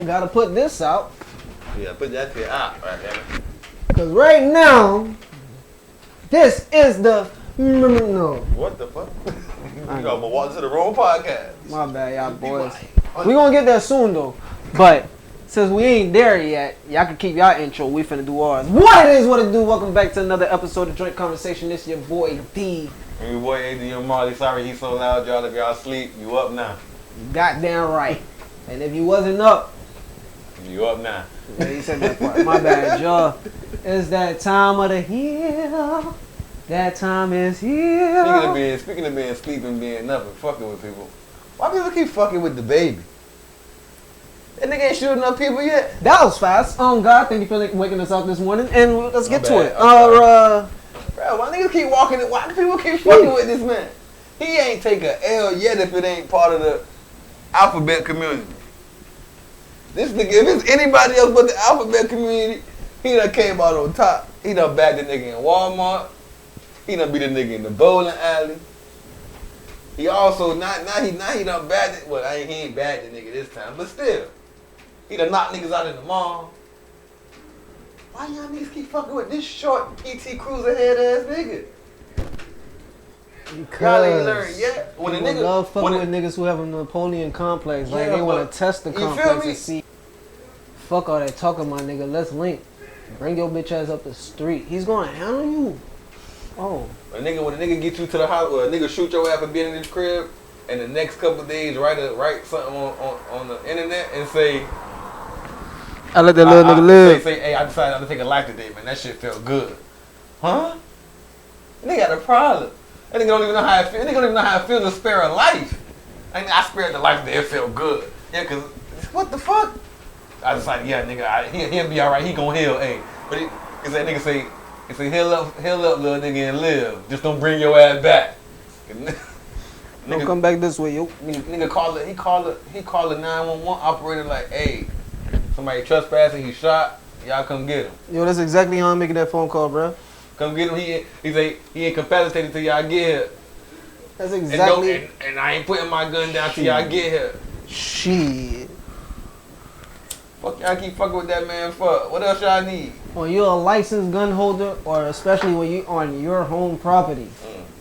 gotta put this out. Yeah, put that shit out right there. Cause right now, this is the no. What the fuck? You gonna walk to the wrong podcast. My bad, y'all boys. We gonna get there soon though. But since we ain't there yet, y'all can keep y'all intro. We finna do ours. What it is, what it do. Welcome back to another episode of Joint Conversation. This your boy D. And your boy AD and Marley. Sorry he's so loud, y'all. If y'all sleep, you up now. Goddamn right. And if you wasn't up, you up now. Yeah, he said that part. My bad, y'all. It's that time of the year. That time is here. Speaking of being sleeping, being up, and fucking with people. Why people keep fucking with Dababy? That nigga ain't shooting up people yet. That was fast. Oh God, thank you for waking us up this morning. And let's get to it. Bro, why niggas keep walking it? Why do people keep fucking with this man? He ain't take a L yet if it ain't part of the alphabet community. This nigga, if it's anybody else but the alphabet community, he done came out on top. He done bagged the nigga in Walmart. He done beat the nigga in the bowling alley. He also now he done bagged it. Well, he ain't bagged the nigga this time, but still, he done knocked niggas out in the mall. Why y'all niggas keep fucking with this short PT Cruiser head ass nigga? Because y'all ain't learned yet. When a nigga love fucking with niggas who have a Napoleon complex, like they want to test the complex and see. Fuck all that talking, my nigga. Let's link. Bring your bitch ass up the street. He's gonna handle you. Oh. When a nigga get you to the house, or a nigga shoot your ass for being in his crib, and the next couple of days write something on the internet and say, I let that little nigga live. Say, hey, I decided to take a life today, man. That shit felt good. Huh? Nigga got a problem. That nigga don't even know how it feel. Nigga don't even know how it feels to spare a life. I spared the life today. It felt good. Yeah, cause what the fuck? I decided, yeah, nigga, he'll be all right. He gon' heal, hey. But cause that nigga say heal up, little nigga, and live. Just don't bring your ass back. Don't come back this way, yo. Nigga he called the 911 operator like, hey, somebody trespassing, he shot. Y'all come get him. Yo, that's exactly how I'm making that phone call, bro. Come get him. He say he ain't incapacitated till y'all get here. That's exactly. And I ain't putting my gun down till y'all get here. Shit. Fuck y'all keep fucking with that man for? What else y'all need? When you're a licensed gun holder, or especially when you on your home property,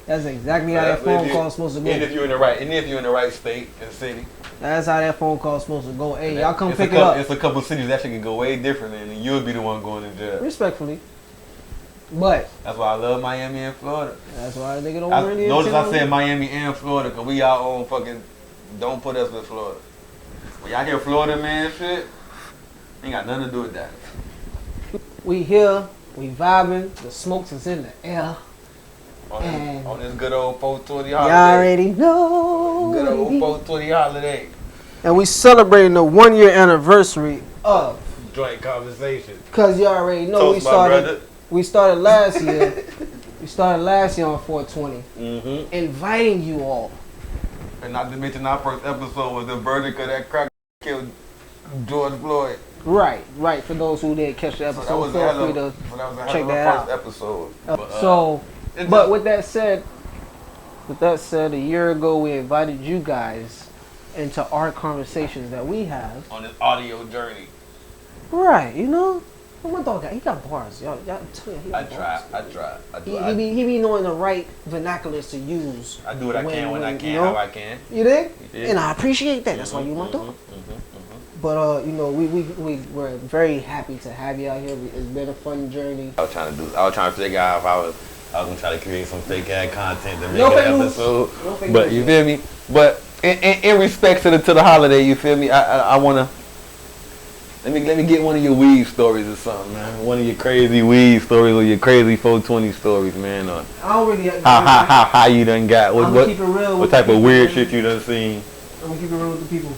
that's exactly how that phone call is supposed to go. And if you're in the right state and city. That's how that phone call is supposed to go. Hey, y'all come pick it up. It's a couple cities that shit can go way differently, and you'll be the one going to jail. Respectfully. But that's why I love Miami and Florida. That's why they don't really. Notice I said Miami and Florida, cause we our own fucking. Don't put us with Florida. When y'all hear Florida man shit, ain't got nothing to do with that. We here, we vibing. The smokes is in the air. On this good old 420 holiday. Y'all already know. Good old 420 holiday. And we celebrating the 1 year anniversary of Joint Conversation. Cause you already know we started last year. We started last year on 420. Inviting you all. And not to mention our first episode was the verdict of that crack killed George Floyd. Right. For those who didn't catch the episode, feel free to check that out. First episode. But with that said, a year ago we invited you guys into our conversations that we have on this audio journey. Right, you know. My dog he got bars, y'all. Tell you, I try. He be knowing the right vernaculars to use. I do what I can when I can, how I can. You dig? And I appreciate that. That's why you my dog. But we're very happy to have you out here. It's been a fun journey. I was trying to figure out if I was gonna try to create some fake ass content to make an episode. But you feel me? But in respect to the holiday, you feel me? I wanna. Let me get one of your weed stories or something, man. One of your crazy weed stories or your crazy 420 stories, man. Or I don't really. How you done got? Keep it real. What type of weird shit you done seen? I'm gonna keep it real with the people.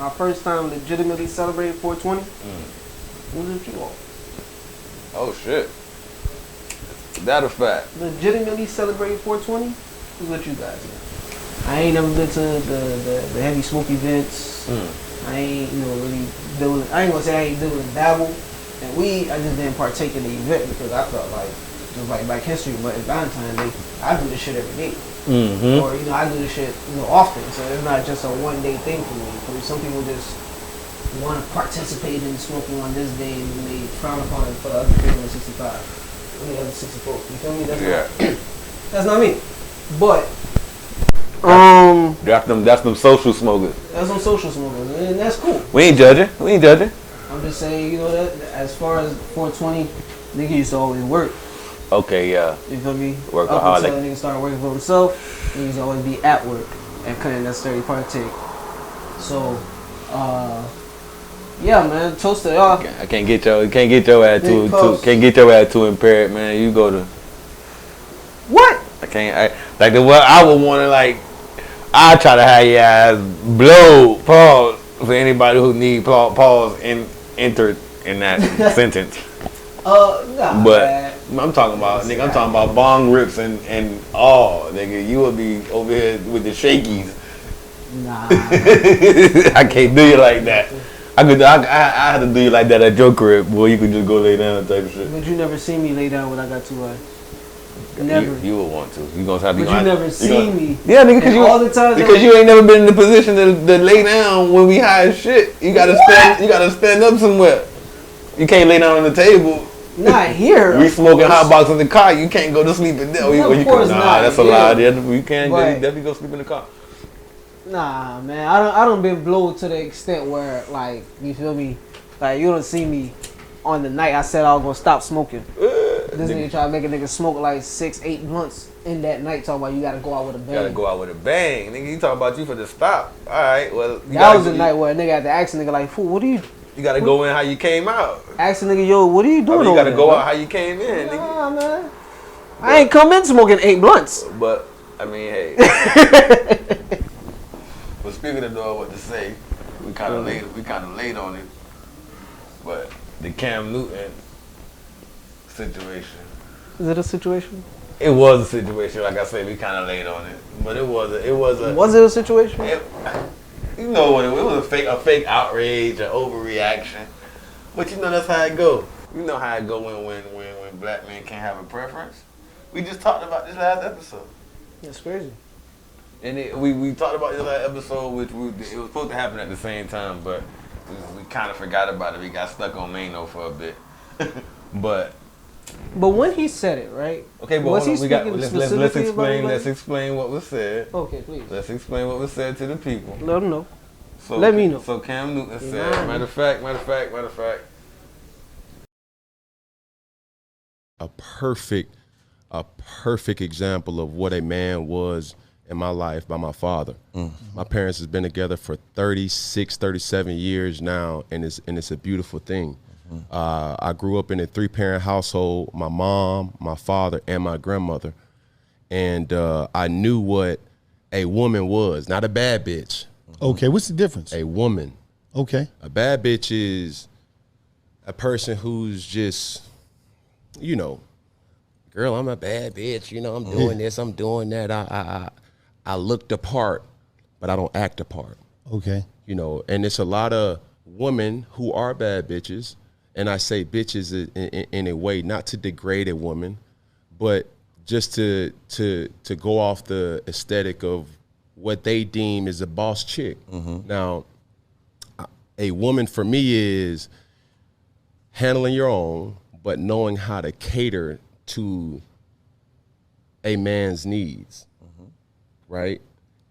Our first time legitimately celebrating 420 was with you all. Oh shit. That a fact. Legitimately celebrating 420 was with you guys. Man. I ain't never been to the heavy smoke events. I ain't really doing. I ain't gonna say I ain't doing dabble and weed. I just didn't partake in the event because I felt like just like Black History Month and Valentine's Day, I do this shit every day. Or, you know, I do this shit, you know, often. So it's not just a one-day thing for me. For some people just want to participate in smoking on this day and they frown upon it for the other 365. The other 64. You feel me? That's not me. But that's them social smokers. That's some social smokers, and that's cool. We ain't judging. I'm just saying, you know, that as far as 420, nigga used to always work. Okay, yeah. You feel me? Work up until the nigga started working for himself, he used to always be at work and couldn't necessarily partake. So, yeah, man. Toast to y'all. I can't get your ass too impaired, man. You go to what? I would want to like. I try to have your ass blow pause for anybody who need pause entered in that sentence. Nah, but man. I'm talking about nigga. I'm talking about bong rips and all nigga. You would be over here with the shakies. Nah. I can't do you like that. I had to do you like that at your crib, boy. You could just go lay down type of shit. But you never see me lay down when I got too high. Never. You would want to. You gonna have. But you never see me. Yeah, nigga, because you ain't never been in the position to lay down when we high as shit. You gotta stand up somewhere. You can't lay down on the table. Not here. We smoking hot box in the car. You can't go to sleep in there. That's a lie. You can't definitely go sleep in the car. Nah, man. I don't been blowed to the extent where, like, you feel me? Like, you don't see me on the night I said I was gonna stop smoking. This nigga try to make a nigga smoke like 6-8 months in that night, talking about you gotta go out with a bang. Nigga, you talking about you for the stop. Alright, well. That was the night where a nigga had to ask a nigga, like, fool, what are you? You gotta go in how you came out. Ask a nigga, yo, what are you doing over there? You gotta go out how you came in, nigga. Nah, man. I ain't come in smoking 8 blunts. But, I mean, hey. But speaking of knowing what to say, we kind of late on it. But the Cam Newton situation. Is it a situation? It was a situation. Like I said, we kind of late on it. But it was a. Was it a situation? You know what? It was a fake outrage, an overreaction. But you know that's how it go. You know how it go when black men can't have a preference. We just talked about this last episode. That's crazy. And we talked about this last episode, which it was supposed to happen at the same time, but we kind of forgot about it. We got stuck on Mano for a bit. But when he said it, right? Okay, but let's explain what was said. Okay, please. Let's explain what was said to the people. Let them know. Let me know. So Cam Newton said, matter of fact. A perfect example of what a man was in my life by my father. My parents has been together for 36, 37 years now, and it's a beautiful thing. I grew up in a 3-parent household, my mom, my father, and my grandmother. And I knew what a woman was, not a bad bitch. Okay, what's the difference? A woman. Okay. A bad bitch is a person who's just, you know, girl, I'm a bad bitch. You know, I'm doing this, I'm doing that. I look the part, but I don't act the part. Okay. You know, and it's a lot of women who are bad bitches. And I say bitches in a way, not to degrade a woman, but just to go off the aesthetic of what they deem is a boss chick. Now, a woman for me is handling your own, but knowing how to cater to a man's needs, right?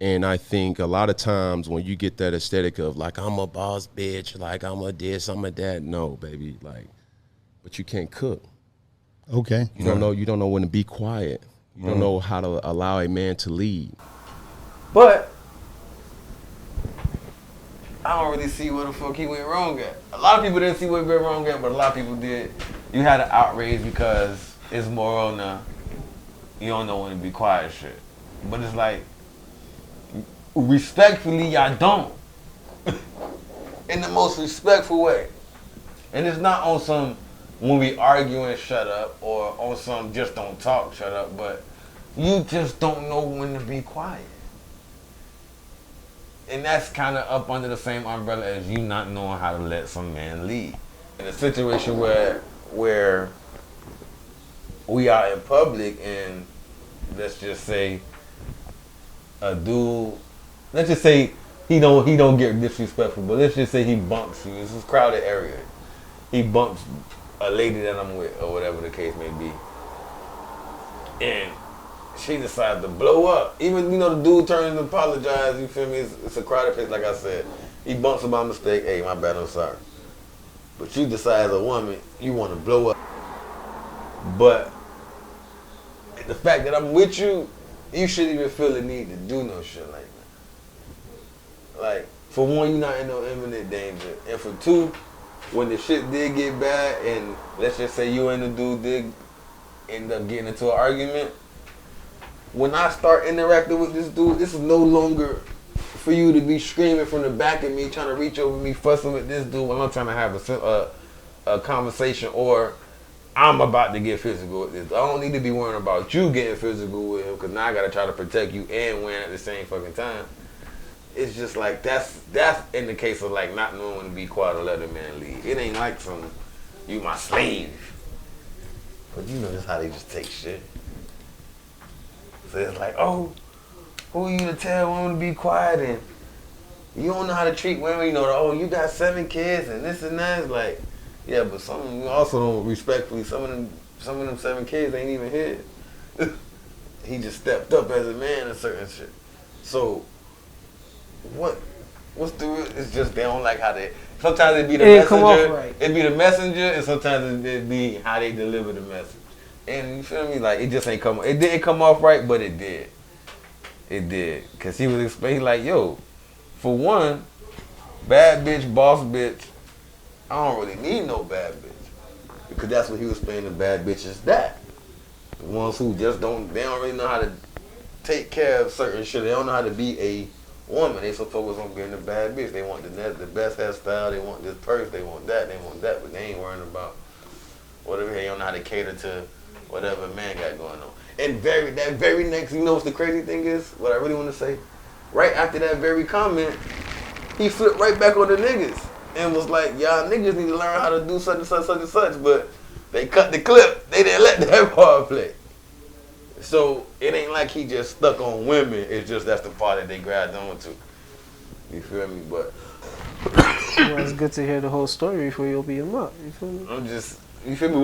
And I think a lot of times when you get that aesthetic of like, I'm a boss bitch, like I'm a this, I'm a that, no, baby, like, but you can't cook. Okay. You don't know when to be quiet. You don't know how to allow a man to lead. But I don't really see where the fuck he went wrong at. A lot of people didn't see where he went wrong at, but a lot of people did. You had an outrage because it's more on the you don't know when to be quiet shit. But it's like, respectfully, y'all don't. In the most respectful way. And it's not on some when we arguing, shut up, or on some just don't talk, shut up, but you just don't know when to be quiet. And that's kind of up under the same umbrella as you not knowing how to let some man lead. In a situation where we are in public and let's just say a dude, let's just say he don't get disrespectful, but let's just say he bumps you. This is a crowded area. He bumps a lady that I'm with, or whatever the case may be, and she decides to blow up. Even the dude turns and apologize. You feel me? It's a crowded place, like I said. He bumps her by mistake. Hey, my bad. I'm sorry. But you decide as a woman you want to blow up. But the fact that I'm with you, you shouldn't even feel the need to do no shit like that. Like, for one, you're not in no imminent danger. And for two, when the shit did get bad, and let's just say you and the dude did end up getting into an argument, when I start interacting with this dude, this is no longer for you to be screaming from the back of me, trying to reach over me, fussing with this dude when I'm trying to have a conversation, or I'm about to get physical with this. I don't need to be worrying about you getting physical with him, because now I got to try to protect you and win at the same fucking time. It's just like, that's in the case of like not knowing when to be quiet or let a man lead. It ain't like you my slave. But just how they just take shit. So it's like, oh, who are you to tell women to be quiet, and you don't know how to treat women, oh, you got 7 kids and this and that. It's like, yeah, but some of them also don't respectfully, some of them 7 kids ain't even his. He just stepped up as a man and certain shit. So what's it's just they don't like how they, sometimes it be the messenger, come off right. It be the messenger, and sometimes it be how they deliver the message. And you feel me? Like, it didn't come off right, but it did. It did. Because he was explaining, like, yo, for one, bad bitch, boss bitch, I don't really need no bad bitch. Because that's what he was explaining to bad bitches that. The ones who just they don't really know how to take care of certain shit. They don't know how to be a woman. They so focused on being a bad bitch. They want the best hairstyle. They want this purse. They want that. But they ain't worrying about whatever. They don't know how to cater to whatever man got going on. And that very next, what's the crazy thing is? What I really want to say? Right after that very comment, he flipped right back on the niggas and was like, y'all niggas need to learn how to do such and such, such and such. But they cut the clip. They didn't let that part play. So it ain't like he just stuck on women. It's just that's the part that they grabbed onto. You feel me? But well, it's good to hear the whole story before you open your mouth. You feel me? You feel me?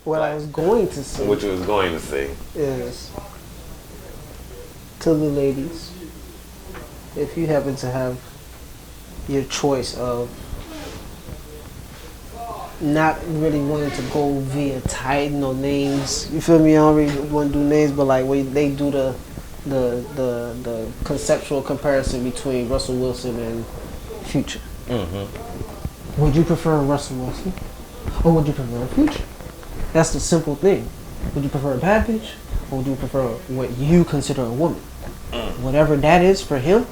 What I was going to say. What you was going to say is to the ladies, if you happen to have your choice of not really wanting to go via title or names, you feel me? I don't really want to do names, but like when they do the conceptual comparison between Russell Wilson and Future. Mm-hmm. Would you prefer Russell Wilson or would you prefer Future? That's the simple thing. Would you prefer a bad bitch or would you prefer what you consider a woman? Whatever that is for him,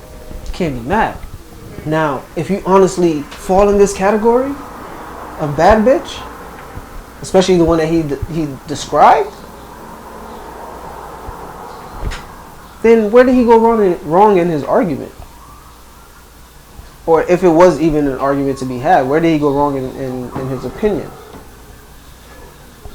you can't be mad. Now, if you honestly fall in this category of bad bitch, especially the one that he described, then where did he go wrong in his argument? Or if it was even an argument to be had, where did he go wrong in his opinion?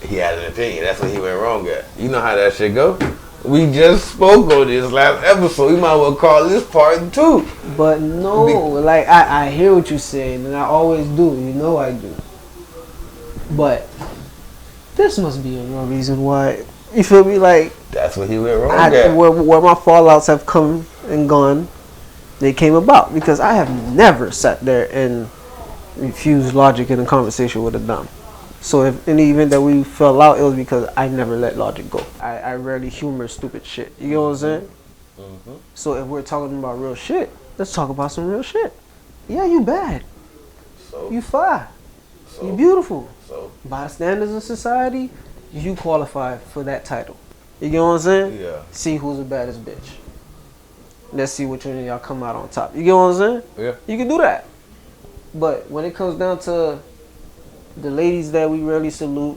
He had an opinion. That's what he went wrong at. You know how that shit go. We just spoke on this last episode. You might well call this part 2. But no, like I hear what you're saying, and I always do. You know I do. But this must be a real reason why. You feel me? Like that's what he went wrong at. Where my fallouts have come and gone, they came about because I have never sat there and refused logic in a conversation with a dumb. So if in the event that we fell out, it was because I never let logic go. I rarely humor stupid shit. You know what I'm saying? Mm-hmm. So if we're talking about real shit, let's talk about some real shit. Yeah, you bad. So you fly. So you beautiful. So by the standards of society, you qualify for that title. You know what I'm saying? Yeah. See who's the baddest bitch. Let's see which one of y'all come out on top. You get what I'm saying? Yeah. You can do that. But when it comes down to the ladies that we rarely salute,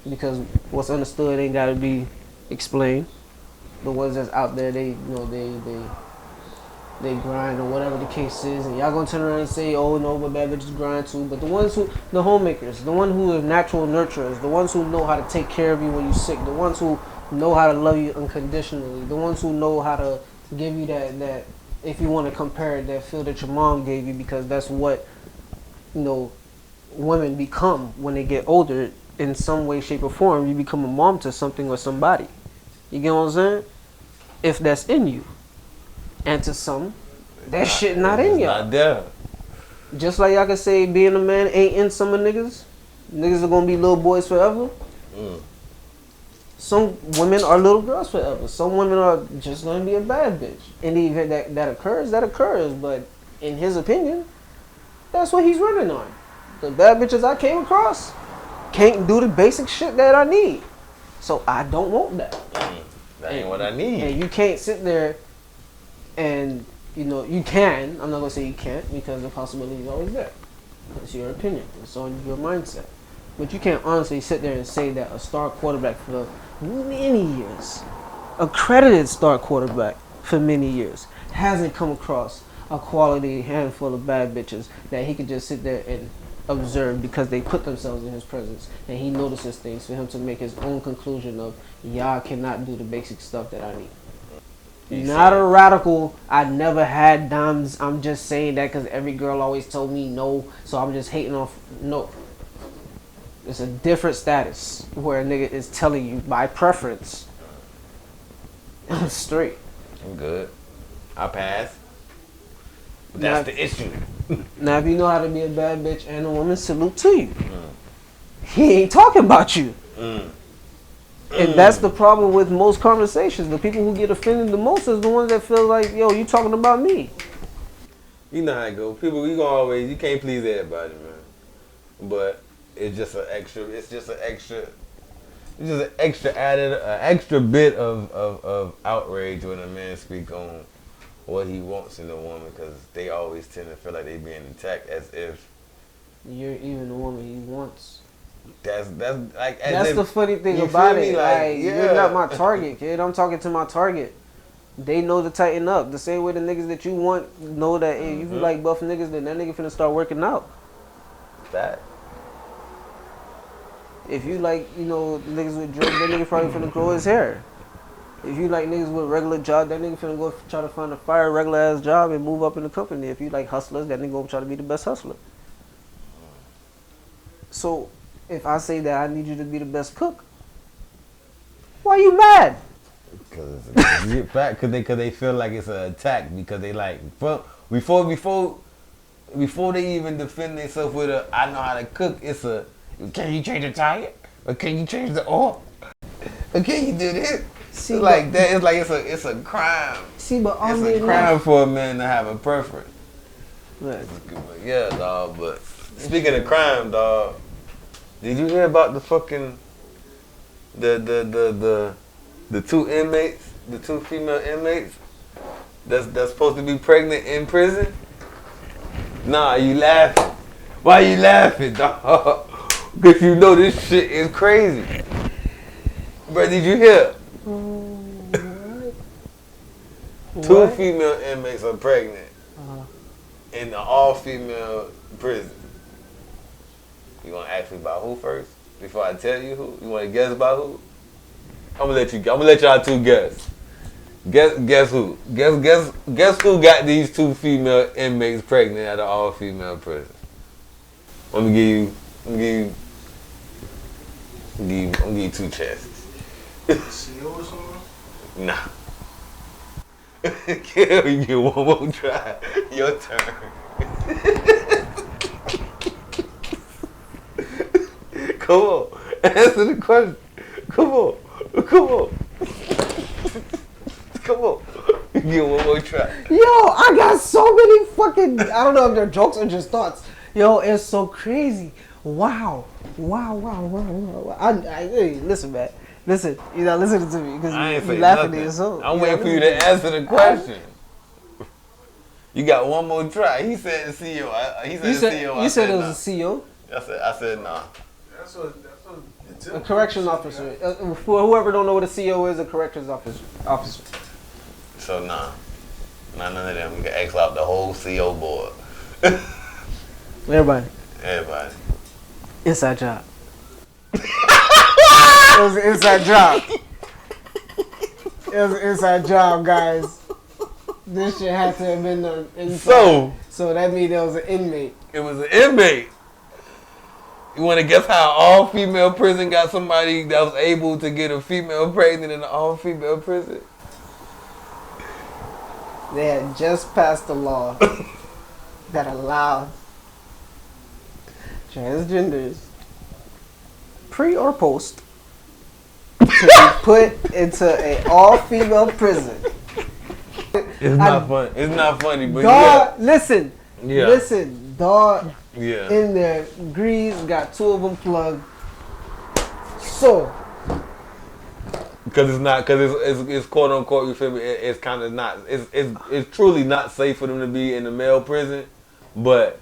because what's understood ain't gotta be explained. The ones that's out there, they grind or whatever the case is, and y'all gonna turn around and say, oh no, but bad bitches grind too. But the homemakers, the ones who are natural nurturers, the ones who know how to take care of you when you're sick, the ones who know how to love you unconditionally. The ones who know how to give you that if you want to compare it, that feel that your mom gave you, because that's what, women become when they get older in some way, shape, or form. You become a mom to something or somebody. You get what I'm saying? If that's in you. And to some, that shit not in y'all. Not there. Just like y'all can say being a man ain't in some of niggas. Niggas are gonna be little boys forever. Some women are little girls forever. Some women are just gonna be a bad bitch. In the event that occurs, that occurs. But in his opinion, that's what he's running on. The bad bitches I came across can't do the basic shit that I need. So I don't want that. That ain't what I need. And you can't sit there and, you can. I'm not going to say you can't, because the possibility is always there. It's your opinion. It's on your mindset. But you can't honestly sit there and say that a star quarterback for many years, accredited star quarterback for many years, hasn't come across a quality handful of bad bitches that he could just sit there and observe because they put themselves in his presence, and he notices things for him to make his own conclusion of, y'all cannot do the basic stuff that I need. Not a radical, I never had dimes, I'm just saying that because every girl always told me no, so I'm just hating off. No. It's a different status where a nigga is telling you by preference, I'm straight. I'm good. I pass. But that's the issue. Now, if you know how to be a bad bitch and a woman, salute to you. He ain't talking about you. And that's the problem with most conversations. The people who get offended the most is the ones that feel like, yo, you talking about me. You know how it go. People, you can't please everybody, man. But it's just an extra bit of outrage when a man speaks on what he wants in a woman, because they always tend to feel like they being attacked as if you're even the woman he wants. That's like that's the funny thing about it. Like, you're not my target, kid. I'm talking to my target. They know to tighten up. The same way the niggas that you want know that if you like buff niggas, then that nigga finna start working out. That. If you like, niggas with drugs, that nigga probably finna grow his hair. If you like niggas with regular job, that nigga finna go try to find a fire regular ass job and move up in the company. If you like hustlers, that nigga gonna try to be the best hustler. So, if I say that I need you to be the best cook, why you mad? Because they feel like it's an attack, because they like, before they even defend themselves with a, I know how to cook, it's a, can you change the tire? Or can you change the oil? Or can you do this? See, it's like that. It's like it's a crime. See, but it's a crime for a man to have a preference. Right. Yeah, dog. But speaking of crime, dog, did you hear about the fucking the two inmates, the two female inmates that's supposed to be pregnant in prison? Nah, you laughing? Why you laughing, dog? Because you know this shit is crazy. Bro, did you hear? Two female inmates are pregnant in the all-female prison. You gonna ask me about who first before I tell you who? You wanna guess about who? I'm gonna let y'all two guess. Guess who? Guess who got these two female inmates pregnant at an all-female prison? I'm gonna give you two chances. CEO or something? Nah. Kill, you get one more try. Your turn. Come on. Answer the question. Come on. Come on. You get one more try. Yo, I got so many fucking, I don't know if they're jokes or just thoughts. Yo, it's so crazy. Wow. Hey, listen, man. Listen, you're not listening to me because you're laughing at yourself. I'm waiting for you to answer the question. You got one more try. He said the CEO. He said the CEO. You said it was a CEO? I said nah. That's a corrections officer. For whoever don't know what a CEO is, a corrections officer. So nah, none of them. We can X out the whole CEO board. Everybody. Inside job. It was an inside job. It was an inside job, guys. This shit had to have been done inside. So that means there was an inmate. It was an inmate. You want to guess how all female prison got somebody that was able to get a female pregnant in an all female prison? They had just passed a law that allowed transgenders, pre or post, to be put into an all-female prison. It's not funny. It's not funny, but dog, listen. Yeah. Listen, dog. Yeah. In there, Grease got 2 of them plugged. So. Because it's quote unquote, you feel me? It's kind of not. It's truly not safe for them to be in the male prison, but.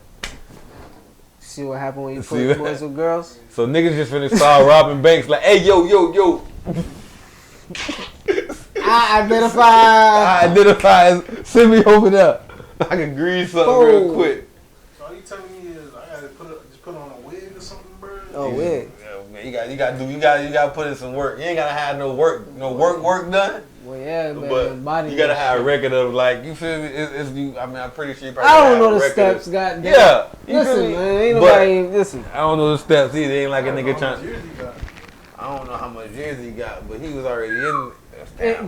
See what happened when you put boys with girls? So niggas just finna start robbing banks like, hey, yo. I identify. Send me over there. I can grease something real quick. So all you telling me is I gotta put on a wig or something, bro? Oh, wig. Yeah, man, you gotta put in some work. You ain't gotta have no work done. Well, yeah, man. But Body you gotta have a shit. record of like, you feel me? I'm pretty sure you probably I don't have know a the record steps, of, goddamn. Yeah. Listen, man, ain't But nobody listen. I don't know the steps either. Ain't like a nigga trying. Years he got. I don't know how much years he got, but he was already in.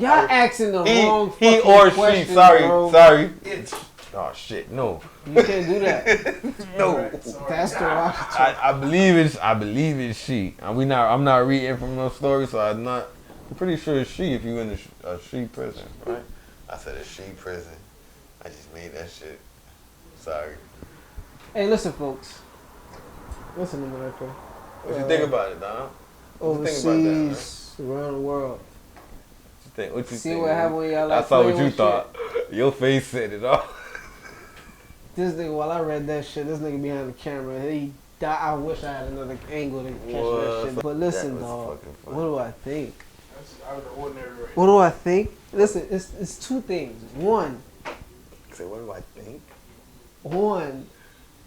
Y'all asking the wrong he fucking or she. question, Sorry. It's Oh shit, no. You can't do that. No. That's derogatory. I believe it's she. I'm not reading from no story, so I'm pretty sure it's she if you in a she prison, right? I said a she prison. I just made that shit. Sorry. Hey, listen, folks. Listen to me right there. What you think about it, Don? Overseas, around the world. What you See think? what happened when y'all I like saw what playing you with thought. Your face said it all. This nigga, while I read that shit, this nigga behind the camera, he died. I wish I had another angle to catch that shit. But listen, dog, what do I think? That's out of the ordinary right What do I think? Listen, it's 2 things. One, Say, what do I think?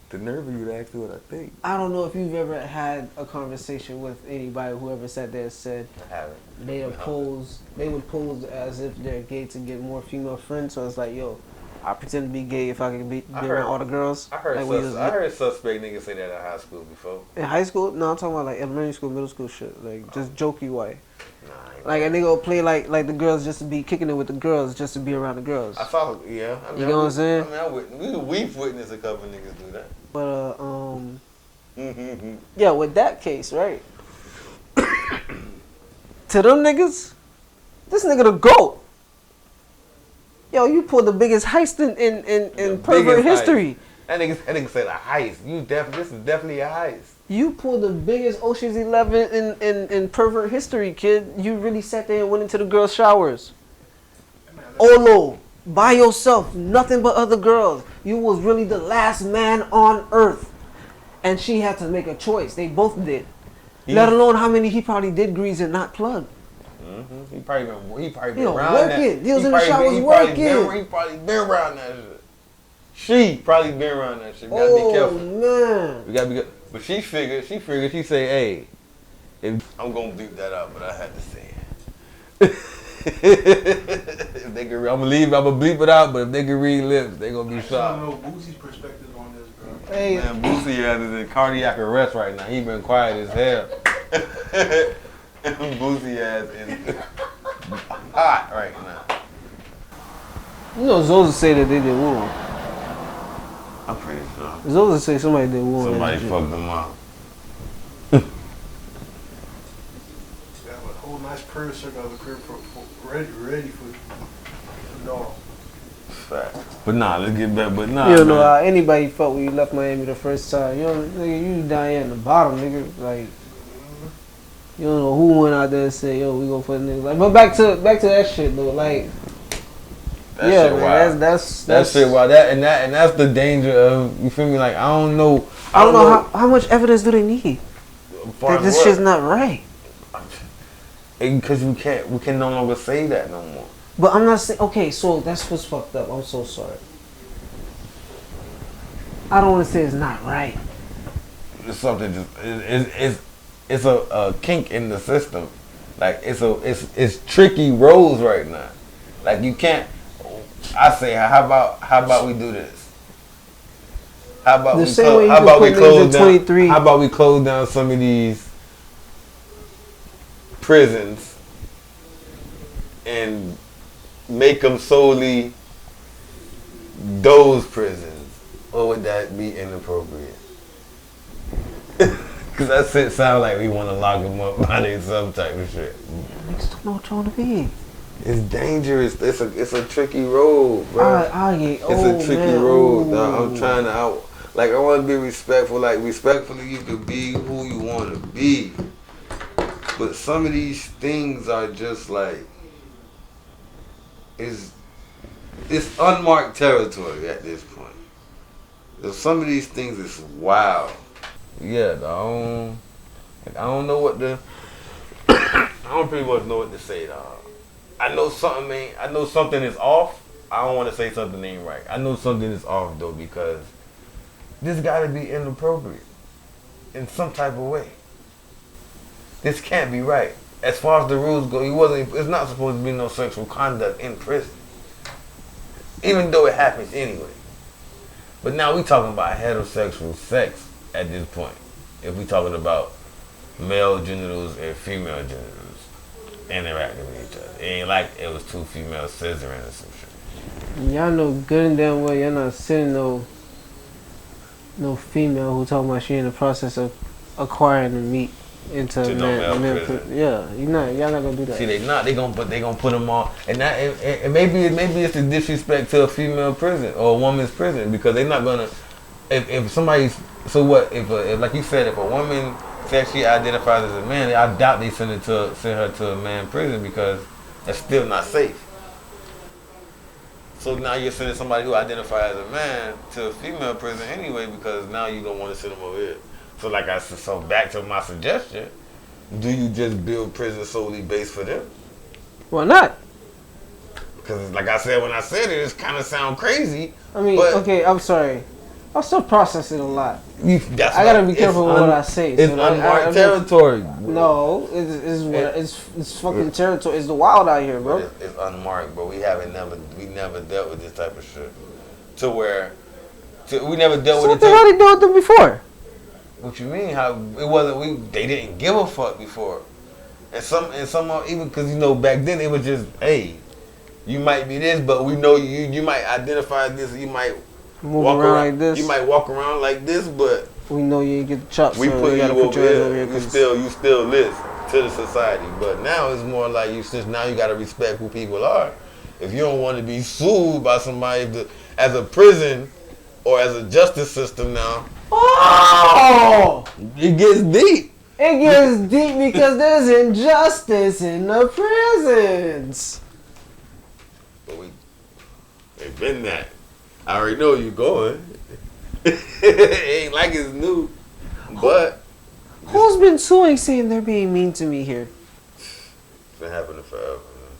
The nerve of you to ask me what I think. I don't know if you've ever had a conversation with anybody, whoever sat there and said I haven't. they would pose as if they're gay to get more female friends. So it's like, yo, I pretend to be gay if I can be around all the girls. I heard like, suspect niggas say that in high school before. in high school? No, I'm talking about like elementary school, middle school shit. Like just jokey way. Nah, Like a nigga will play like the girls just to be kicking it with the girls, just to be around the girls. I saw, yeah. I mean, You know what I'm saying? I mean, we've witnessed a couple niggas do that. But yeah, with that case, right? To them niggas, this nigga the GOAT. Yo, you pulled the biggest heist in pervert history. That nigga said a heist. This is definitely a heist. You pulled the biggest Ocean's 11 in pervert history, kid. You really sat there and went into the girls' showers. Olo, by yourself, nothing but other girls. You was really the last man on earth. And she had to make a choice. They both did. Let alone how many he probably did grease and not plug. Mm-hmm. He probably been know, around working. that. He was in the showers working. He probably been around that shit. She probably been around that shit. We gotta be careful. Man. We gotta be good. But she figured, she say, hey, I'm gonna bleep that out, but I had to say it. If they can, I'm gonna bleep it out, but if they can read lips, they gonna be shocked. I don't know Boosie's perspective on this, bro. Hey. Man, Boosie is in cardiac arrest right now. He been quiet as hell. Boosie ass is hot right now. You know, Zoza say that they did woo. I'm pretty sure. Zoza say somebody did woo. Somebody fucked them up. You got a whole nice curve circle of the curve ready for no. Fact. But nah, let's get back. But nah, You don't know man. how anybody felt when you left Miami the first time. You know, nigga, you down here in the bottom, nigga. Like, you don't know who went out there and said, yo, we go for the niggas. Like, but back to that shit though. Like, That yeah, shit man, wild. that's That shit wild. And that's the danger of, you feel me? Like, I don't know. I don't know how much evidence do they need far that as this what? shit's not right. Because we can no longer say that no more. But I'm not saying, okay, so that's what's fucked up. I'm so sorry. I don't want to say it's not right. It's something just it's a kink in the system Like it's tricky roads right now. Like you can't. I say, how about we do this? How about how about we close down? How about we close down some of these prisons and make them solely those prisons? Or would that be inappropriate? Because that shit sound like we want to lock them up behind some type of shit. Niggas don't know what you want to be. It's dangerous. It's a tricky road, bro. It's a tricky road, dog. I'm trying to I want to be respectful. Like, respectfully, you can be who you want to be. But some of these things are just like, it's unmarked territory at this point. Some of these things is wild. Yeah, I don't know what to. I don't pretty much know what to say, dog. I know something is off. I don't want to say something ain't right. I know something is off though, because this got to be inappropriate in some type of way. This can't be right. As far as the rules go, it's not supposed to be no sexual conduct in prison, even though it happens anyway. But now we talking about heterosexual sex at this point. If we talking about male genitals and female genitals interacting with each other. It ain't like it was two females scissoring or some shit. Y'all know good and damn well y'all not sending no female who talking about she in the process of acquiring the meat into To no male prison. Yeah, y'all not gonna do that. See, they gonna put them on, and that and maybe it's the disrespect to a female prison or a woman's prison, because they're not gonna. If somebody's so what if like you said, if a woman says she identifies as a man, I doubt they send her to a man prison, because that's still not safe. So now you're sending somebody who identifies as a man to a female prison anyway, because now you don't want to send them over here. So like I said, so back to my suggestion, do you just build prisons solely based for them? Why not? Because like I said, when I said it, it kind of sound crazy. I mean, okay, I'm sorry. I'm still processing a lot. I gotta be careful with what I say. It's unmarked territory. No, it's fucking territory. It's the wild out here, bro. It's unmarked, but we never dealt with this type of shit. We never dealt with it. What the hell they doing with them before? What you mean? How it wasn't? They didn't give a fuck before, and some even because back then it was just, hey, you might be this, but we know you might identify this. You might walk around like this. You might walk around like this, but we know you ain't get the chops. We put you over here. You still list to the society. But now it's more like now you got to respect who people are. If you don't want to be sued by somebody as a prison or as a justice system now. Oh! It gets deep. It gets deep because there's injustice in the prisons. But they've been that. I already know you going. It ain't like it's new. But who's been suing saying they're being mean to me here? It's been happening forever, man.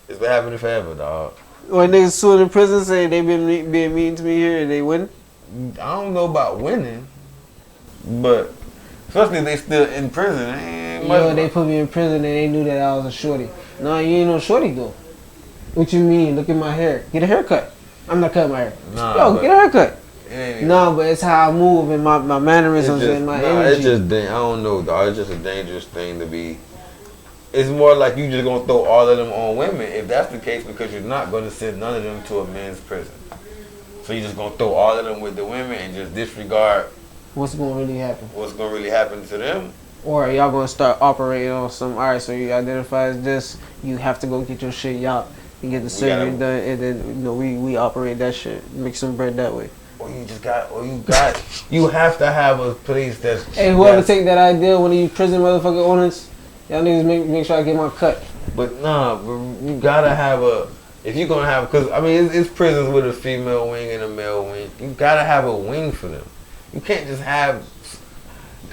It's been happening forever, dog. When niggas suing in prison saying they've been being mean to me here and they win? I don't know about winning, but especially if they still in prison. They put me in prison and they knew that I was a shorty. No, you ain't no shorty though. What you mean? Look at my hair. Get a haircut. I'm not cutting my hair. Yo, get a haircut. No, but it's how I move and my mannerisms and my energy. It's just, I don't know, dog. It's just a dangerous thing to be. It's more like you just gonna throw all of them on women. If that's the case, because you're not gonna send none of them to a men's prison. So you're just gonna throw all of them with the women and just disregard what's gonna really happen. What's gonna really happen to them? Or y'all gonna start operating on some. All right, so you identify as this. You have to go get your shit out and get the surgery done, and then we operate that shit, make some bread that way. You have to have a place that's. Hey, whoever take that idea, one of you prison motherfucking owners, y'all niggas make sure I get my cut. But nah, you gotta have if you're gonna have, because I mean it's prisons with a female wing and a male wing. You gotta have a wing for them. You can't just have.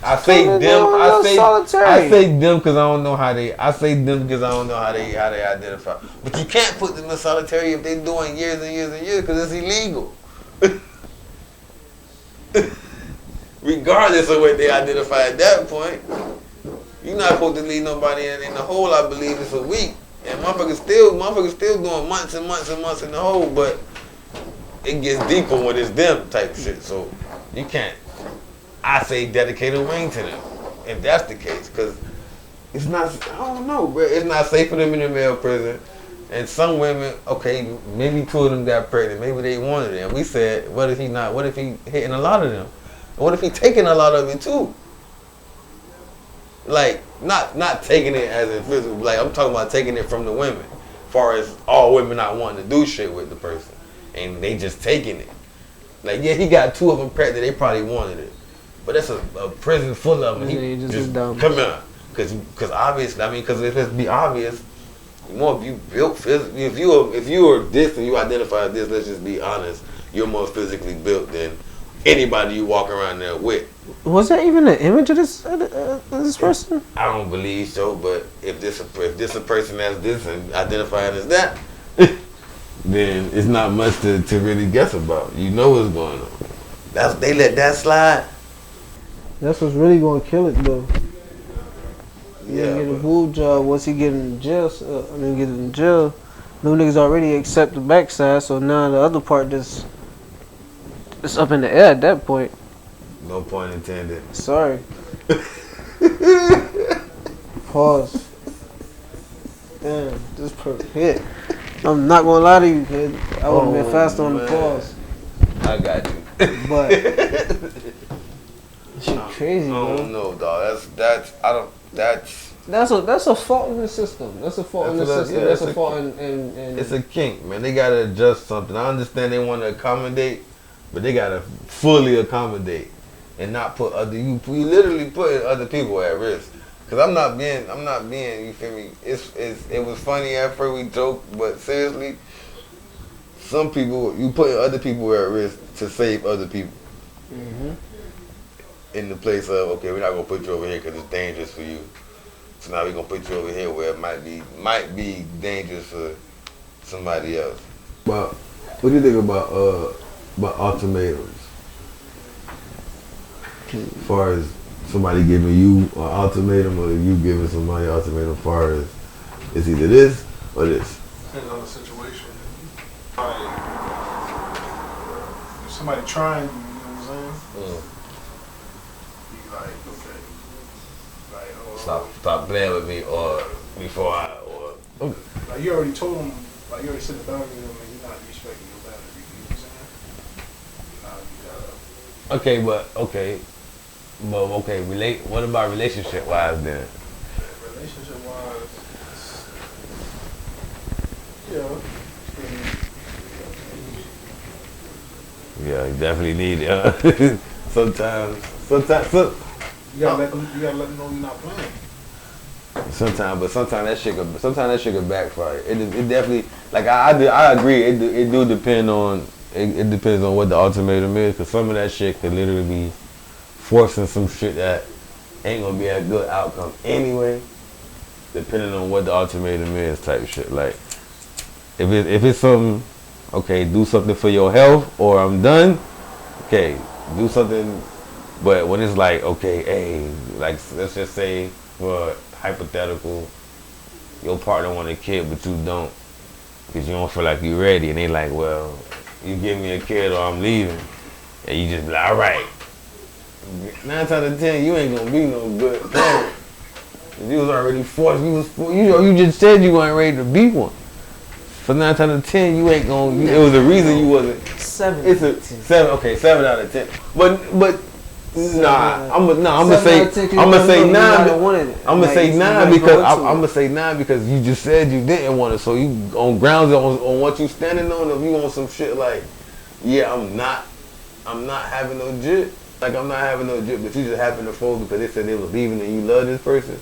I say them because I don't know how they. I say them because I don't know how they identify. But you can't put them in solitary if they're doing years and years and years, because it's illegal. Regardless of what they identify at that point. You're not supposed to leave nobody in the hole. I believe it's a week, and motherfuckers still doing months and months and months in the hole. But it gets deeper when it's them type shit. So you can't. I say dedicate a wing to them if that's the case, because it's not. I don't know, bro. It's not safe for them in the male prison. And some women, okay, maybe 2 of them got pregnant. Maybe they wanted it. And we said, what if he not? What if he hitting a lot of them? What if he taking a lot of it too? Like, not taking it as in physical. Like, I'm talking about taking it from the women. As far as all women not wanting to do shit with the person. And they just taking it. Like, yeah, he got 2 of them pregnant. They probably wanted it. But that's a prison full of them. He just dumb. Come on. Because obviously, I mean, because if it's be obvious, more if you built physically, if you are this and you identify as this, let's just be honest, you're more physically built than anybody you walk around there with. Was that even an image of this person? I don't believe so, but if this a person that's this and identifying as that, then it's not much to really guess about. You know what's going on. They let that slide. That's what's really going to kill it, though. Yeah, get a boob job once he get in jail. Get in jail. Them niggas already accept the backside, so now the other part it's up in the air at that point. No point intended. Sorry. Pause. Damn, this perfect hit. I'm not gonna lie to you, kid. I would have been faster on the pause. I got you. But shit crazy, bro. I don't know, dog. That's a fault in the system. That's a fault in the system. Yeah, that's a fault in it's a kink, man. They gotta adjust something. I understand they want to accommodate, but they gotta fully accommodate and not put you literally putting other people at risk. Cause I'm not being, you feel me? It was funny at first, we joked, but seriously, some people, you putting other people at risk to save other people. Mm-hmm. In the place of, okay, we're not gonna put you over here because it's dangerous for you. So now we're gonna put you over here where it might be dangerous for somebody else. But what do you think about ultimatums? As far as somebody giving you an ultimatum or you giving somebody an ultimatum, as far as it's either this or this. Depends on the situation. Like, if somebody trying you, you know what I'm saying? You like, okay. Like, Stop playing with me or like you already told them, like you already said the boundary to them and you're not respecting your boundary, you know what I'm saying? What about relationship wise then? Relationship wise, yeah. Yeah, you definitely need it. Sometimes. You gotta let them know you're not playing. Sometimes that shit could backfire. It definitely, like I agree. It do depend on. It depends on what the ultimatum is, because some of that shit could literally be forcing some shit that ain't gonna be a good outcome anyway. Depending on what the ultimatum is, type shit. Like if it's something, okay, do something for your health, or I'm done. Okay, do something. But when it's like, okay, hey, like let's just say for hypothetical, your partner want a kid but you don't, because you don't feel like you're ready, and they like, well, you give me a kid or I'm leaving, and you just be like, all right. 9 times out of 10, you ain't gonna be no good parent. You was already forced. You just said you weren't ready to be one. So 9 times out of 10, you ain't gonna. It was a reason you wasn't. 7. It's a 7. Okay, 7 out of 10. But. Nah, I'm gonna say 9. I'm gonna say 9 because you just said you didn't want it. So you on grounds on what you standing on. If you want some shit like, yeah, I'm not having no jit. Like I'm not having no jit, but you just happen to fold because they said they was leaving and you love this person.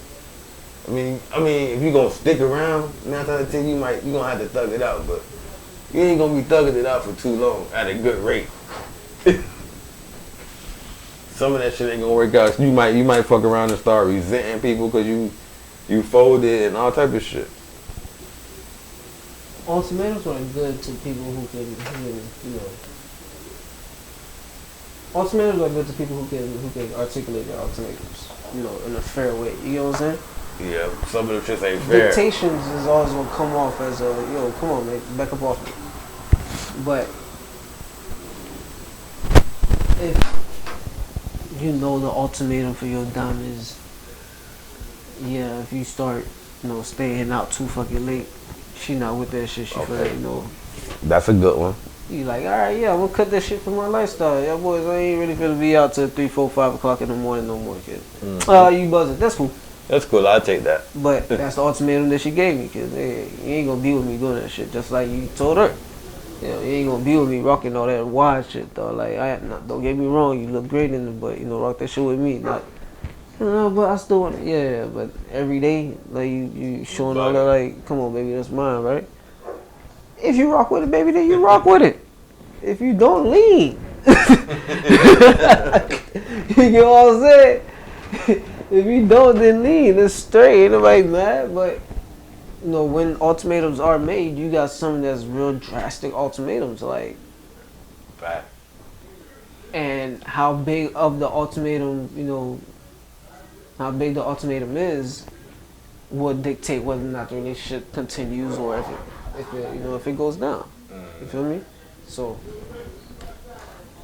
I mean, if you gonna stick around 9 times out of 10, you gonna have to thug it out, but you ain't gonna be thugging it out for too long at a good rate. Some of that shit ain't gonna work out. You might fuck around and start resenting people because you folded and all type of shit. Ultimatums are good to people who can, you know, ultimatums are good to people who can articulate their ultimatums, you know, in a fair way. You know what I'm saying? Yeah, some of them shits ain't fair. Dictations is always gonna come off as a, yo, come on, man, back up off me. But if you know the ultimatum for your dime is, yeah, if you start, you know, staying out too fucking late, she not with that shit. She feel like, you know. That's a good one. You like, all right, yeah, I'm gonna cut that shit from my lifestyle. Yeah, boys, I ain't really finna be out till 3, 4, 5 o'clock in the morning no more, kid. You buzzing? That's cool. That's cool. I'll take that. But that's the ultimatum that she gave me, cause hey, you ain't gonna be with me doing that shit. Just like you told her, you know, you ain't gonna be with me rocking all that wide shit though. Like, don't get me wrong, you look great in it, but you know, rock that shit with me, not. But I still want it. Yeah, but every day, like you showing all that, like, come on, baby, that's mine, right? If you rock with it, baby, then you rock with it. If you don't, lean. You get what I'm saying? If you don't, then lean. It's straight. Ain't nobody mad. But, you know, when ultimatums are made, you got something that's real drastic ultimatums. Like, Right. and how big of the ultimatum, you know, how big the ultimatum is would dictate whether or not the relationship continues or if it you know, if it goes down. You feel me? So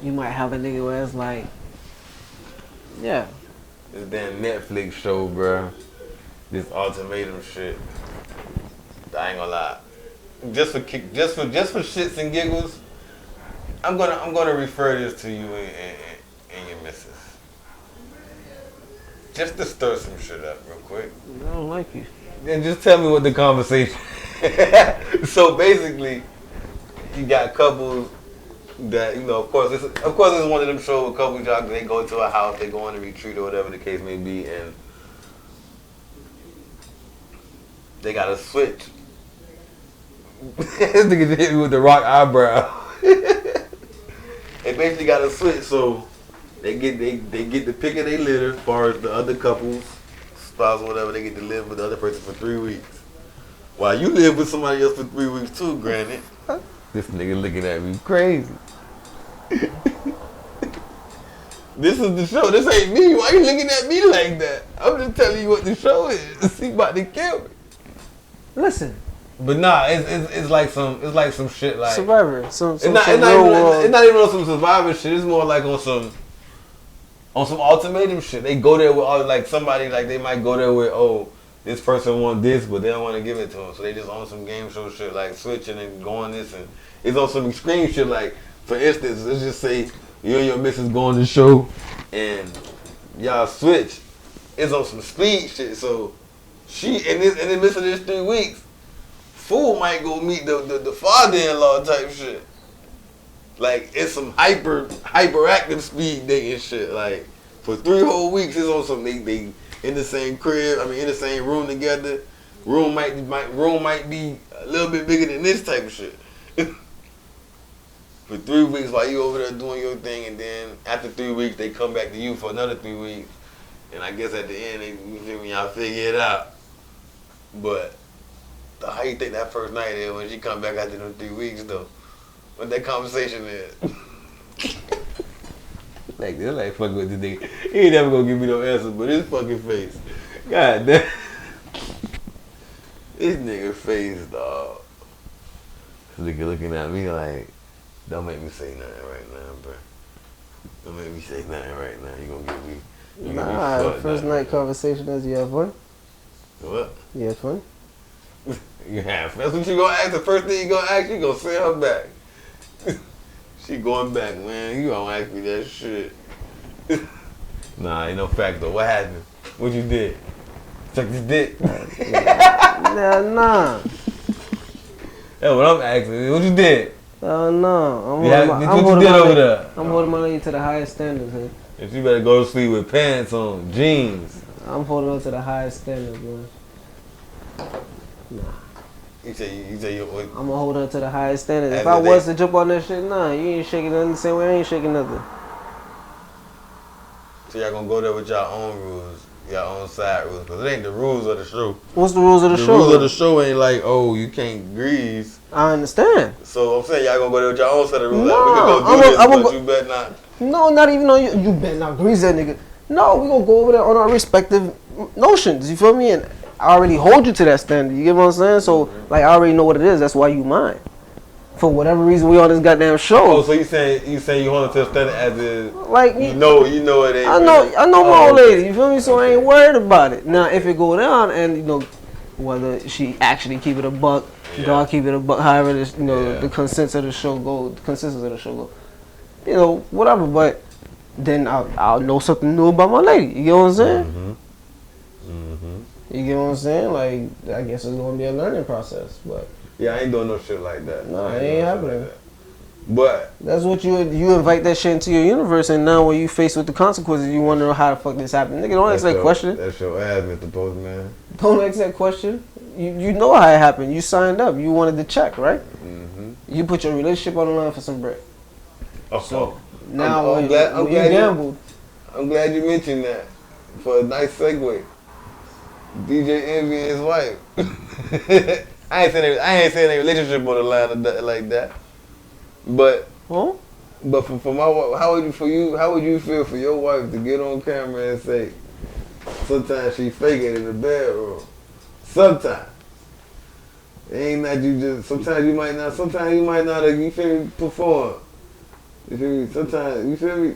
you might have a nigga where it's like, yeah. This damn Netflix show, bro. This ultimatum shit. I ain't gonna lie. Just for shits and giggles, I'm gonna refer this to you and your missus. Just to stir some shit up real quick. I don't like you. Then just tell me what the conversation. So basically, you got couples that, you know, of course it's one of them shows where couples, they go to a house, they go on a retreat or whatever the case may be, and they got to switch. This nigga just hit me with the rock eyebrow. They basically got to switch, so they get the pick of their litter as far as the other couples, spouse or whatever. They get to live with the other person for 3 weeks. While you live with somebody else for 3 weeks too, granted. This nigga looking at me crazy. This is the show. This ain't me. Why you looking at me like that? I'm just telling you what the show is. He about to kill me. Listen. But nah, it's like some shit like Survivor. Some it's not even on some Survivor shit. It's more like on some ultimatum shit. They go there with all, like, somebody, like, they might go there with, oh, this person want this, but they don't want to give it to them. So they just on some game show shit, like switching and going this, and it's on some extreme shit. Like, for instance, let's just say you and your missus go on the show and y'all switch. It's on some speed shit. So she in the midst of this 3 weeks, fool might go meet the father-in-law type shit. Like, it's some hyperactive speed dating shit. Like, for 3 whole weeks, it's on some they in the same crib. I mean, in the same room together. Room might be a little bit bigger than this type of shit. For 3 weeks while you over there doing your thing, and then after 3 weeks they come back to you for another 3 weeks, and I guess at the end y'all figure it out. But how you think that first night is when she come back after them 3 weeks though? What that conversation is? Like, they're like fucking with this nigga. He ain't never gonna give me no answer, but his fucking face. God damn. This nigga face, dog. This nigga looking at me like, don't make me say nothing right now, bro. Don't make me say nothing right now. You gonna get me. Nah, first night conversation is, you have fun? What? You have fun? You have fun. That's what you gonna ask. The first thing you gonna ask, you gonna send her back. She going back, man. You gonna ask me that shit. Nah, ain't no fact though. What happened? What you did? Suck this dick? Nah. That's what I'm asking. What you did? No. What you did over there? I'm holding my lady to the highest standards, man. If you better go to sleep with pants on, jeans. I'm holding on to the highest standards, man. Nah. You say you. I'm gonna hold on to the highest standards. As If I a was to jump on that shit, nah, you ain't shaking nothing the same way I ain't shaking nothing. So y'all gonna go there with y'all own rules. your own side rules, because it ain't the rules of the show. What's the rules of the The show? rules of the show ain't like, oh, you can't grease. I understand. So I'm saying y'all gonna go there with your own set of rules. No, Like, we can go I'm do this, gonna but go- you better not. No, not even on you. You better not grease that nigga. No, we gonna go over there on our respective notions. You feel me? And I already hold you to that standard. You get what I'm saying? So, like, I already know what it is. That's why you mine. For whatever reason, we on this goddamn show. Oh, so you saying you hold it to a standard as is, Like, you know it ain't. I know my Oh, old lady. You feel me? So I ain't worried about it. Now, if it go down, and you know, whether she actually keep it a buck, God keep it a buck, however this, you know, the consensus of the show go, you know, whatever. But then I'll know something new about my lady. You get what I'm saying? You get what I'm saying? Like, I guess it's gonna be a learning process, but Yeah, I ain't doing no shit like that. no, I it doing ain't no shit happening. like that. But That's what you invite that shit into your universe, and now when you faced with the consequences, you wonder how the fuck this happened. Nigga, don't ask that question. That's your ass, Mr. Postman. Don't ask that question. You know how it happened. You signed up. You wanted the check, right? You put your relationship on the line for some bread. Oh, So now I'm when glad you gambled, I'm glad you mentioned that for a nice segue. DJ Envy and his wife. I ain't saying a relationship on the line like that. But huh? but for my wife, how would you feel for your wife to get on camera and say sometimes she fake it in the bedroom? Sometimes. It ain't that you just sometimes you might not you feel me, perform. You feel me? Sometimes you feel me?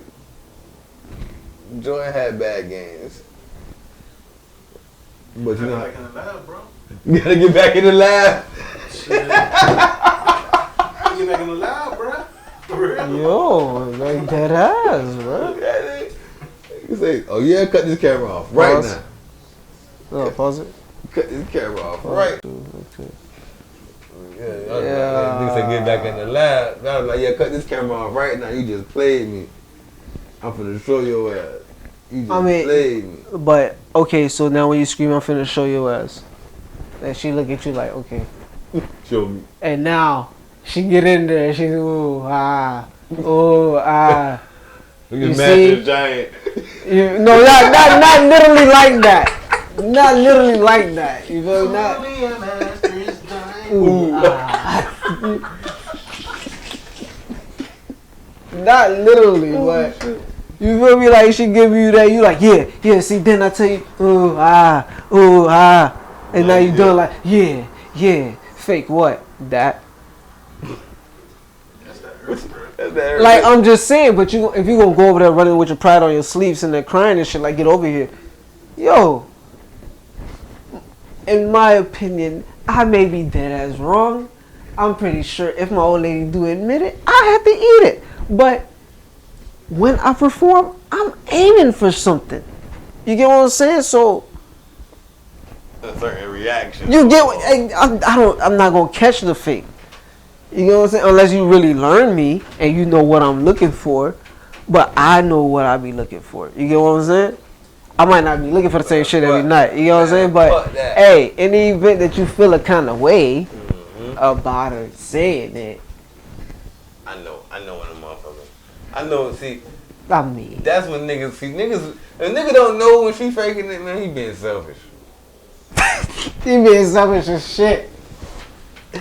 Jordan had bad games. But you know, Like in the lab, bro. you gotta get back in the lab. Shit. Get back in the lab, bro. For real. Yo, like that ass, bro. You say, oh yeah, cut this camera off right Pause. now. No, pause it. Cut this camera off right. Okay. Yeah. You say get back in the lab. I was like, yeah, cut this camera off right now. You just played me. I'm finna show your ass. You just played me. But okay, so now when you scream, I'm finna show your ass. And she look at you like, okay. Show me. And now she get in there. And she's ooh ah. You see? The giant. No, not literally like that. Not literally like that. You feel me? Not. Ooh, not literally, but you feel me? Like she give you that, you like yeah. See, then I tell you ooh ah, and now you doing like yeah. Fake what? That. Like I'm just saying, but if you gonna go over there running with your pride on your sleeves and then crying and shit, like get over here, yo. In my opinion, I may be dead as wrong. I'm pretty sure if my old lady do admit it, I have to eat it. But when I perform, I'm aiming for something. You get what I'm saying? So A certain reaction. you get what I'm not gonna catch the fake. You know what I'm saying? Unless you really learn me and you know what I'm looking for. But I know what I be looking for. You get what I'm saying? I might not be looking for the same shit every night. You know what I'm saying? But hey, in the event that you feel a kind of way about her saying it, I know when a motherfucker. I know. See, I mean, that's when niggas. See, niggas. If nigga don't know when she faking it, man, he being selfish. you being selfish as shit.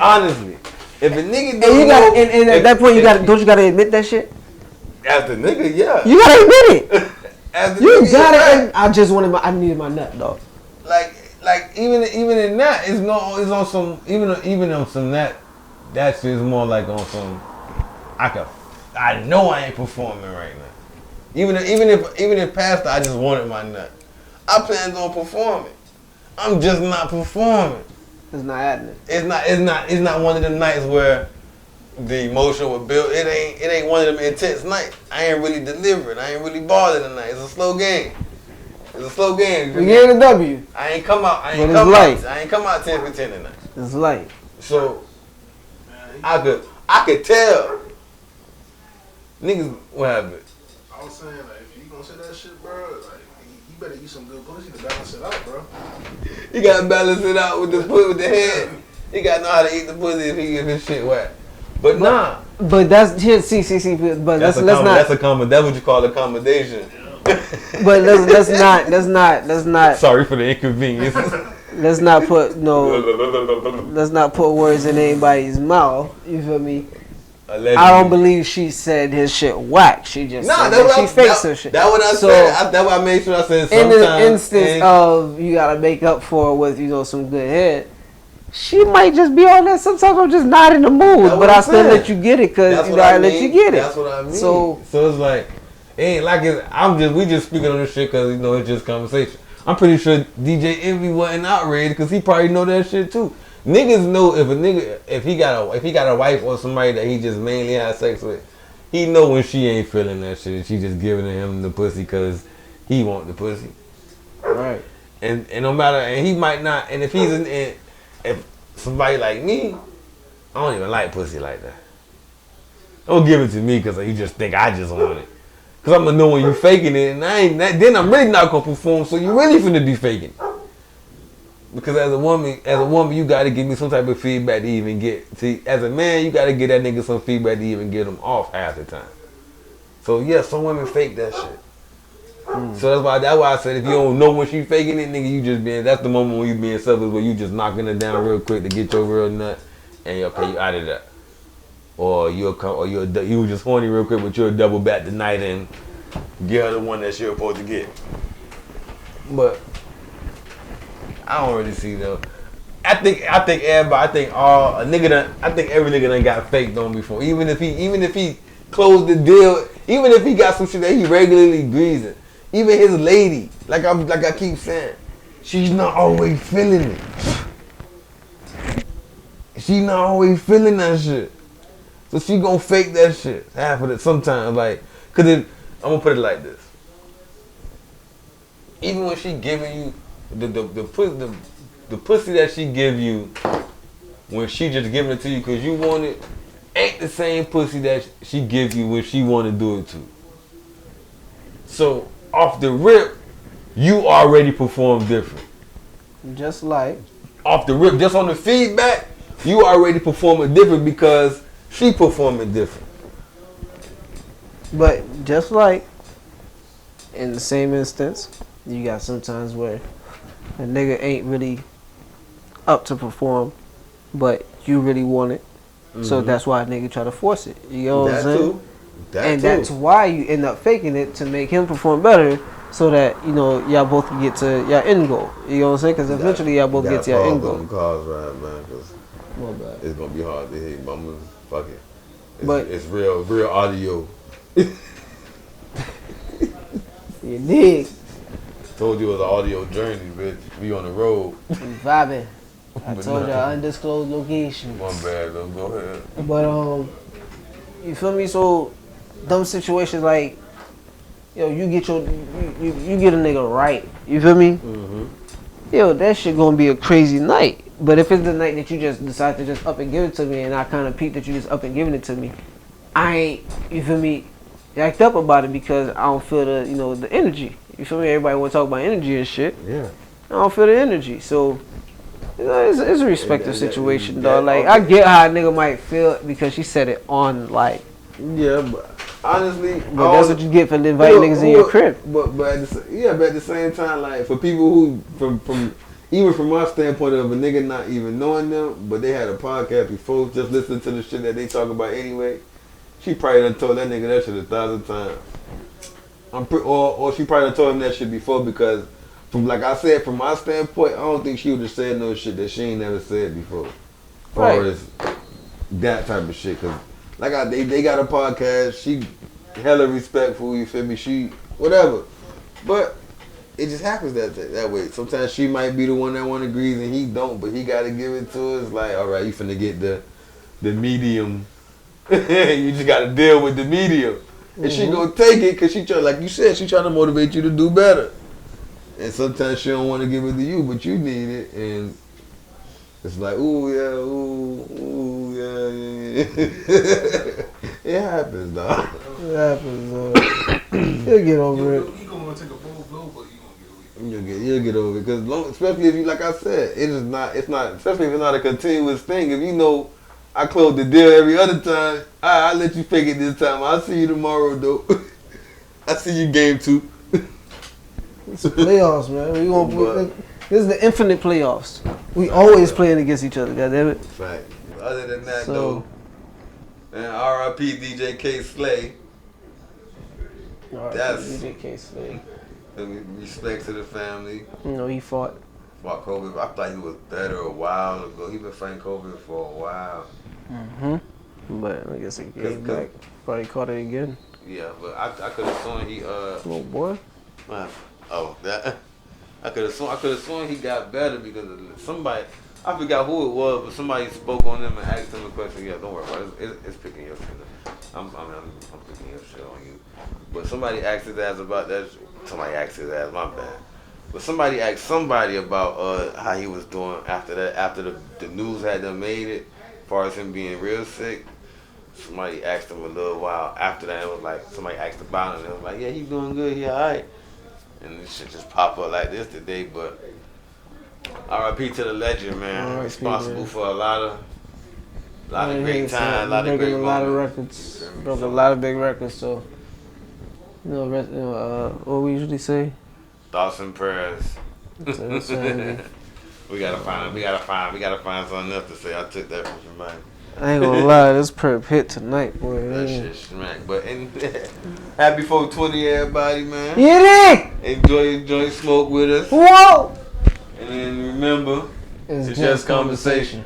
Honestly, if a nigga And don't you gotta, know, and at that point, don't you gotta admit that shit? as the nigga, yeah. You gotta admit it. As the You nigga, gotta. yeah. I needed my nut, dog. Like even in that, it's on some even on some that shit is more like on some. I know I ain't performing right now. Even if past that, I just wanted my nut. I planned on performing. I'm just not performing. It's not happening. It's not one of them nights where the emotion was built. It ain't one of them intense nights. I ain't really delivering. I ain't really bothered tonight. It's a slow game. We getting a W. I ain't come out 10 for 10 tonight. It's light. So I could tell niggas what happened. I was saying, like, if you gonna say that shit, bro, like, you better eat some good pussy to balance it out, bro. You gotta balance it out with the head. He gotta know how to eat the pussy if his shit wet. But nah. But that's here. See. But that's That's what you call accommodation. But let's not. Sorry for the inconvenience. Let's not put let's not put words in anybody's mouth. You feel me? Allegedly. I don't believe she said his shit whack. She just said that she faked some shit. That's what I said. That's why I made sure I said sometimes. In the instance of you gotta make up for it with some good head, she might just be on that. Sometimes I'm just not in the mood, but I still let you get it because I let you get it. That's what I mean. So it's like it ain't like it. We just speaking on this shit because it's just conversation. I'm pretty sure DJ Envy wasn't outraged because he probably know that shit too. Niggas know if he got a wife or somebody that he just mainly has sex with, he know when she ain't feeling that shit. She just giving him the pussy because he want the pussy. Right. And no matter, and he might not. And if he's if somebody like me, I don't even like pussy like that. Don't give it to me because you just think I just want it. Because I'm going to know when you faking it, and then I'm really not going to perform, so you really finna be faking it. Because as a woman, you got to give me some type of feedback to even get. See, as a man, you got to get that nigga some feedback to even get him off half the time. So, yeah, some women fake that shit. So that's why I said if you don't know when she faking it, nigga, you just that's the moment when you being selfish, where you just knocking it down real quick to get your real nut, and you out of that. Or you was just horny real quick, but you'll double back tonight and get her the one that she's supposed to get. But I don't really see though. I think every nigga done got faked on before. Even if he closed the deal, even if he got some shit that he regularly greasing, even his lady, like I keep saying, she's not always feeling it. She not always feeling that shit. So she gonna fake that shit. Half of it sometimes, like, I'm gonna put it like this. Even when she giving you the pussy that she give you, when she just giving it to you because you want it, ain't the same pussy that she give you when she want to do it too. So off the rip, you already perform different. just like Off the rip, just on the feedback, you already performing different because she performing different. But just like in the same instance, you got sometimes where a nigga ain't really up to perform, but you really want it. So that's why a nigga try to force it. You know what I'm saying? That's why you end up faking it to make him perform better, so that y'all both can get to y'all end goal. You know what I'm saying? Because eventually y'all both get to y'all end goal. Cause right, man, because it's gonna be hard to hit. But I'm gonna fuck it. It's real audio. You dig? Told you it was an audio journey, bitch. We on the road. We vibing. I told y'all undisclosed location. One bad though. Go ahead. But you feel me? So them situations like, you get you get a nigga right. You feel me? Mm-hmm. That shit gonna be a crazy night. But if it's the night that you just decide to just up and give it to me, and I kind of peep that you just up and giving it to me, I ain't, you feel me, act up about it because I don't feel the energy. You feel me? Everybody want to talk about energy and shit. Yeah. I don't feel the energy. So, it's a respective situation, dog. Like, I get how a nigga might feel because she said it on, like... Yeah, but honestly... But that's what you get for inviting niggas in your crib. But at the same time, like, for people who, even from my standpoint of a nigga not even knowing them, but they had a podcast before, just listening to the shit that they talk about anyway, she probably done told that nigga that shit 1,000 times. Or she probably done told him that shit before because, like I said, from my standpoint, I don't think she would have said no shit that she ain't never said before. As far as that type of shit. Cause they got a podcast, she hella respectful, you feel me? She, whatever. But it just happens that way. Sometimes she might be the one that want to agree and he don't, but he got to give it to her. It's like, all right, you finna get the medium. You just got to deal with the medium. And she gonna take it because she try, like you said, she trying to motivate you to do better. And sometimes she don't want to give it to you, but you need it. And it's like, ooh yeah. It happens, dog. It happens, dog. You'll get over it. You gonna take a bold blow, but you gonna get it. You'll get over it because especially if you, like I said, it's not especially if it's not a continuous thing. If you know I close the deal every other time, I let you fake it this time. I'll see you tomorrow though. I see you game 2. It's playoffs, man. We gonna But- this is the infinite playoffs. We always playing against each other. Goddamn it. Fact. Other than that, So- though, man, R.I.P. DJ K Slay. That's- DJ Case, man. Respect to the family. You know he fought. Fought COVID. I thought he was better a while ago. He been fighting COVID for a while. But I guess he came 'Cause- back. Probably caught it again. Yeah, but I could have sworn he Oh boy. that I could have sworn he got better because of somebody. I forgot who it was, but somebody spoke on him and asked him a question. Yeah, don't worry about it. It's picking your shit up. I'm picking your shit on you. But somebody asked his ass about that. Somebody asked his ass. My bad. But somebody asked somebody about how he was doing after that. After the news had done made it, as far as him being real sick. Somebody asked him a little while after that. It was like somebody asked about him. And it was like, yeah, he doing good. He alright. And this shit just pop up like this today. But R.I.P. to the legend, man. R.I.P., Responsible man. for a lot of great time, a lot of breaking great a lot of moments. records. Broke a lot of big records. So what we usually say. Thoughts and prayers. So insanity. We gotta find something else to say. I took that from your mind. I ain't gonna lie, this perp hit tonight, boy. That shit smack. But happy 420, everybody, man. Get it! Enjoy smoke with us. Whoa! And then remember, It's just conversation.